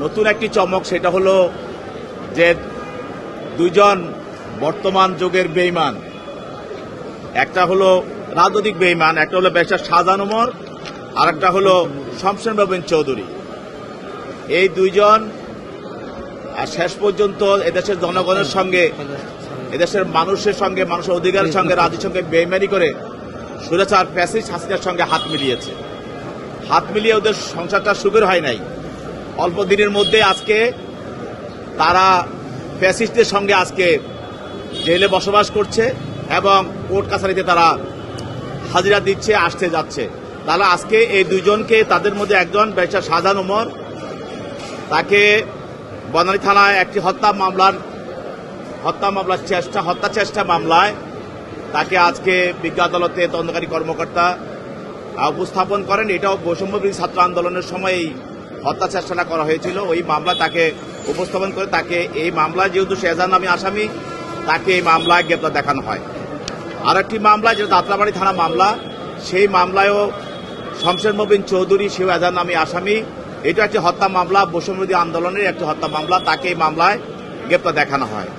নতুন একটি চমক, সেটা হলো যে দুইজন বর্তমান যুগের বেঈমান, একটা হলো রাজনৈতিক বেঈমান, একটা হলো ব্যারিস্টার শাহজাহান ওমর, আর একটা হলো শমশের মোবিন চৌধুরী। এই দুইজন শেষ পর্যন্ত এদেশের জনগণের সঙ্গে, এদেশের মানুষের সঙ্গে, মানুষের অধিকারের সঙ্গে, রাজ্যের সঙ্গে বেইমানি করে স্বৈরাচার ফ্যাসিস্ট হাসিনার সঙ্গে হাত মিলিয়েছে। হাত মিলিয়ে ওদের সংসারটা সুখের হয় নাই। অল্প দিনের মধ্যে আজকে তারা ফ্যাসিস্টদের সঙ্গে আজকে জেলে বসবাস করছে এবং কোর্ট কাছারিতে তারা হাজিরা দিচ্ছে, আসতে যাচ্ছে। তাহলে আজকে এই দুইজনকে, তাদের মধ্যে একজন ব্যারিস্টার শাহজাহান ওমর, তাকে বনানী থানায় একটি হত্যা চেষ্টা মামলায় তাকে আজকে বিজ্ঞ আদালতে তদন্তকারী কর্মকর্তা উপস্থাপন করেন। এটাও বৈষম্যবিরোধী ছাত্র আন্দোলনের সময় এই হত্যা চেষ্টাটা করা হয়েছিল। ওই মামলা তাকে উপস্থাপন করে তাকে এই মামলায়, যেহেতু শেহজাহান নামী আসামি, তাকে এই মামলায় গ্রেপ্তার দেখানো হয়। আর একটি মামলা, যেটা দাতলাবাড়ি থানা মামলা, সেই মামলায়ও শমশের মোবিন চৌধুরী, শেহজাহান নামী আসামি। এটা একটি হত্যা মামলা, বৈষম্যবিরোধী আন্দোলনের একটি হত্যা মামলা, তাকে এই মামলায় গ্রেপ্তার দেখানো হয়।